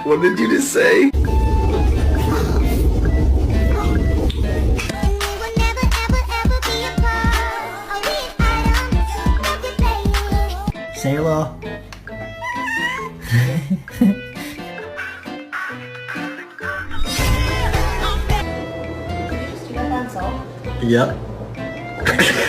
What did you just say? Say hello. Did you just do that by himself? Yep.